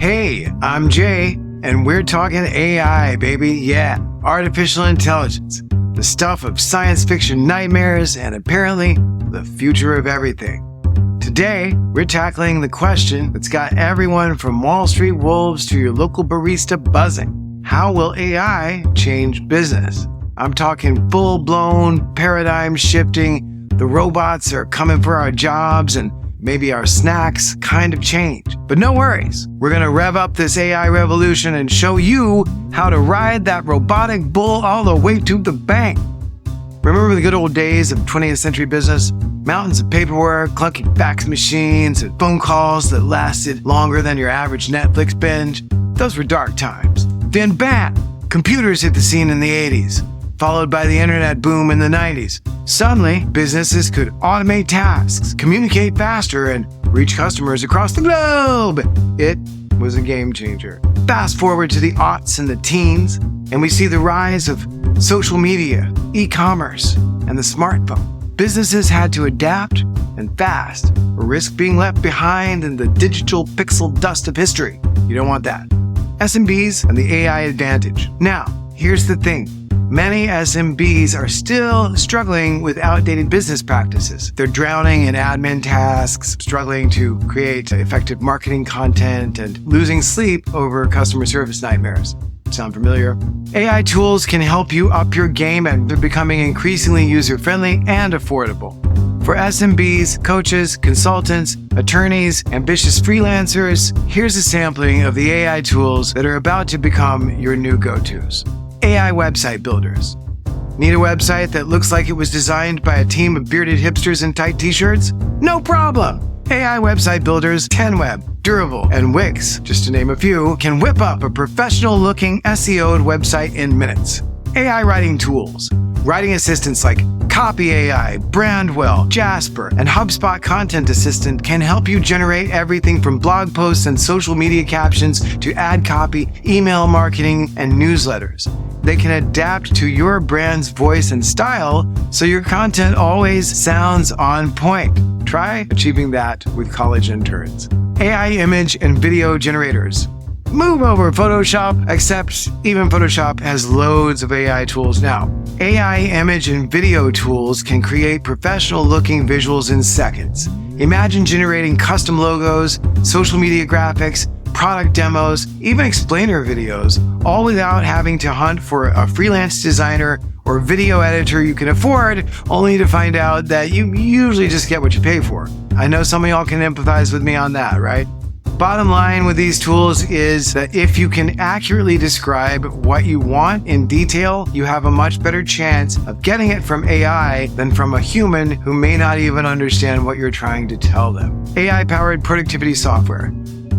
Hey, I'm Jay, and we're talking AI, baby. Yeah, artificial intelligence. The stuff of science fiction nightmares and apparently the future of everything. Today, we're tackling the question that's got everyone from Wall Street wolves to your local barista buzzing. How will AI change business? I'm talking full-blown, paradigm-shifting, the robots are coming for our jobs and maybe our snacks kind of change. But no worries, we're gonna rev up this AI revolution and show you how to ride that robotic bull all the way to the bank. Remember the good old days of 20th century business? Mountains of paperwork, clunky fax machines, and phone calls that lasted longer than your average Netflix binge? Those were dark times. Then bam! Computers hit the scene in the 80s, followed by the internet boom in the 90s. Suddenly, businesses could automate tasks, communicate faster, and reach customers across the globe. It was a game changer. Fast forward to the aughts and the teens, and we see the rise of social media, e-commerce, and the smartphone. Businesses had to adapt and fast, or risk being left behind in the digital pixel dust of history. You don't want that. SMBs and the AI advantage. Now, here's the thing. Many SMBs are still struggling with outdated business practices. They're drowning in admin tasks, struggling to create effective marketing content, and losing sleep over customer service nightmares. Sound familiar? AI tools can help you up your game, and they're becoming increasingly user-friendly and affordable. For SMBs, coaches, consultants, attorneys, ambitious freelancers, here's a sampling of the AI tools that are about to become your new go-tos. AI website builders. Need a website that looks like it was designed by a team of bearded hipsters in tight t-shirts? No problem! AI website builders, 10Web, Durable, and Wix, just to name a few, can whip up a professional-looking SEO'd website in minutes. AI writing tools. Writing assistants like Copy AI, Brandwell, Jasper, and HubSpot Content Assistant can help you generate everything from blog posts and social media captions to ad copy, email marketing, and newsletters. They can adapt to your brand's voice and style so your content always sounds on point. Try achieving that with college interns. AI image and video generators. Move over Photoshop, except even Photoshop has loads of AI tools now. AI image and video tools can create professional-looking visuals in seconds. Imagine generating custom logos, social media graphics, product demos, even explainer videos, all without having to hunt for a freelance designer or video editor you can afford, only to find out that you usually just get what you pay for. I know some of y'all can empathize with me on that, right? Bottom line with these tools is that if you can accurately describe what you want in detail, you have a much better chance of getting it from AI than from a human who may not even understand what you're trying to tell them. AI-powered productivity software.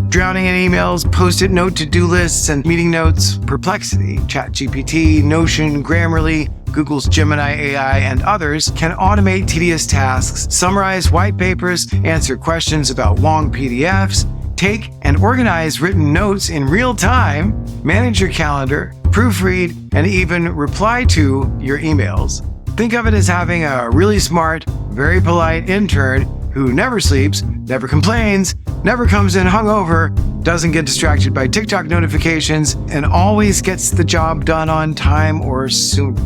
Drowning in emails, post-it note to-do lists, and meeting notes, Perplexity, ChatGPT, Notion, Grammarly, Google's Gemini AI, and others can automate tedious tasks, summarize white papers, answer questions about long PDFs, take and organize written notes in real time, manage your calendar, proofread, and even reply to your emails. Think of it as having a really smart, very polite intern who never sleeps, never complains, never comes in hungover, doesn't get distracted by TikTok notifications, and always gets the job done on time or sooner.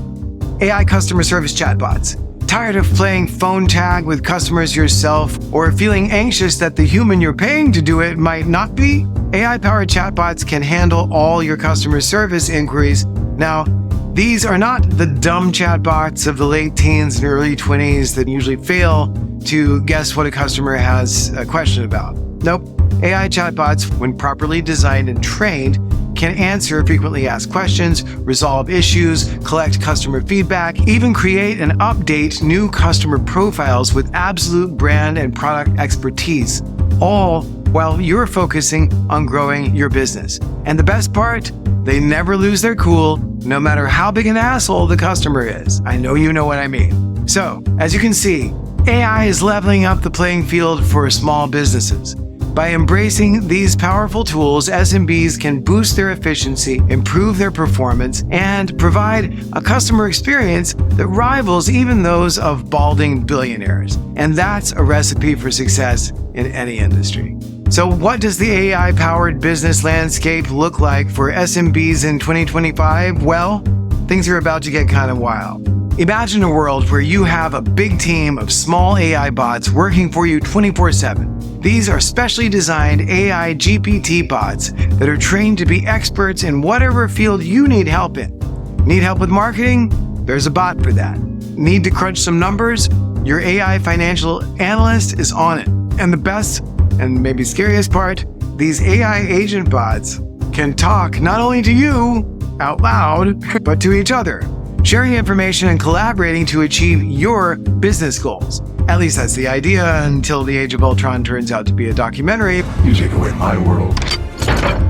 AI customer service chatbots. Tired of playing phone tag with customers yourself or feeling anxious that the human you're paying to do it might not be? AI-powered chatbots can handle all your customer service inquiries. Now, these are not the dumb chatbots of the late teens and early 20s that usually fail to guess what a customer has a question about. Nope. AI chatbots, when properly designed and trained, can answer frequently asked questions, resolve issues, collect customer feedback, even create and update new customer profiles with absolute brand and product expertise, all while you're focusing on growing your business. And the best part, they never lose their cool, no matter how big an asshole the customer is. I know you know what I mean. So, as you can see, AI is leveling up the playing field for small businesses. By embracing these powerful tools, SMBs can boost their efficiency, improve their performance, and provide a customer experience that rivals even those of balding billionaires. And that's a recipe for success in any industry. So what does the AI-powered business landscape look like for SMBs in 2025? Well, things are about to get kind of wild. Imagine a world where you have a big team of small AI bots working for you 24/7. These are specially designed AI GPT bots that are trained to be experts in whatever field you need help in. Need help with marketing? There's a bot for that. Need to crunch some numbers? Your AI financial analyst is on it. And the best and maybe scariest part, these AI agent bots can talk not only to you out loud, but to each other, sharing information and collaborating to achieve your business goals. At least that's the idea until the Age of Ultron turns out to be a documentary. You take away my world,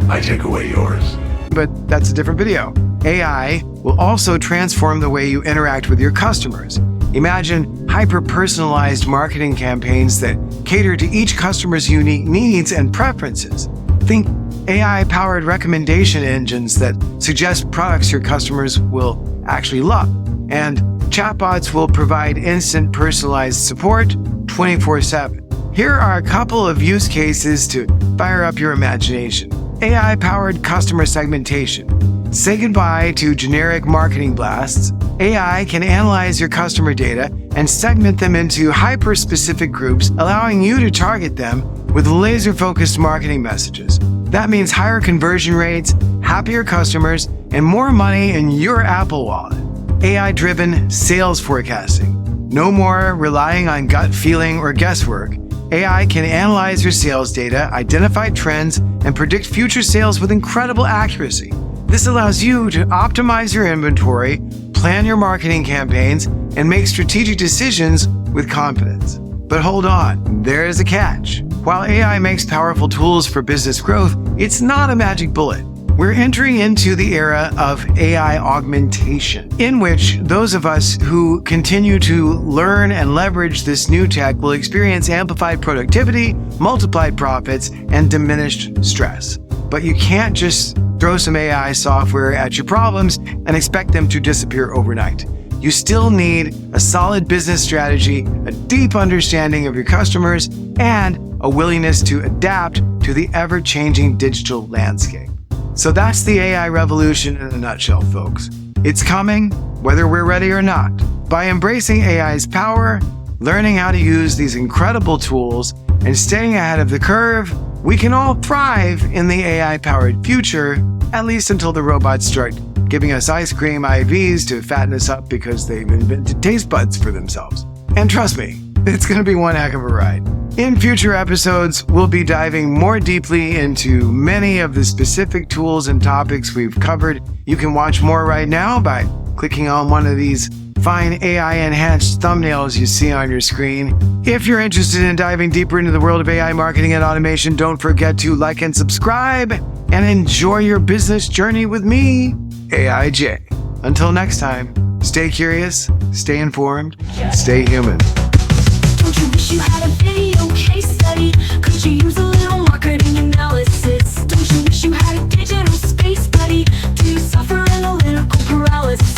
I take away yours. But that's a different video. AI will also transform the way you interact with your customers. Imagine hyper-personalized marketing campaigns that cater to each customer's unique needs and preferences. Think AI-powered recommendation engines that suggest products your customers will actually love. And chatbots will provide instant personalized support 24/7. Here are a couple of use cases to fire up your imagination. AI-powered customer segmentation. Say goodbye to generic marketing blasts. AI can analyze your customer data and segment them into hyper-specific groups, allowing you to target them with laser-focused marketing messages. That means higher conversion rates, happier customers, and more money in your Apple Wallet. AI-driven sales forecasting. No more relying on gut feeling or guesswork. AI can analyze your sales data, identify trends, and predict future sales with incredible accuracy. This allows you to optimize your inventory, plan your marketing campaigns, and make strategic decisions with confidence. But hold on, there is a catch. While AI makes powerful tools for business growth, it's not a magic bullet. We're entering into the era of AI augmentation, in which those of us who continue to learn and leverage this new tech will experience amplified productivity, multiplied profits, and diminished stress. But you can't just throw some AI software at your problems and expect them to disappear overnight. You still need a solid business strategy, a deep understanding of your customers, and a willingness to adapt to the ever-changing digital landscape. So that's the AI revolution in a nutshell, folks. It's coming, whether we're ready or not. By embracing AI's power, learning how to use these incredible tools, and staying ahead of the curve, we can all thrive in the AI-powered future, at least until the robots start giving us ice cream IVs to fatten us up because they've invented taste buds for themselves. And trust me, it's going to be one heck of a ride. In future episodes, we'll be diving more deeply into many of the specific tools and topics we've covered. You can watch more right now by clicking on one of these fine AI-enhanced thumbnails you see on your screen. If you're interested in diving deeper into the world of AI marketing and automation, don't forget to like and subscribe and enjoy your business journey with me, AIJ. Until next time, stay curious, stay informed, stay human. Don't you wish you had a video case study? Could you use a little marketing analysis? Don't you wish you had a digital space buddy? Do you suffer analytical paralysis?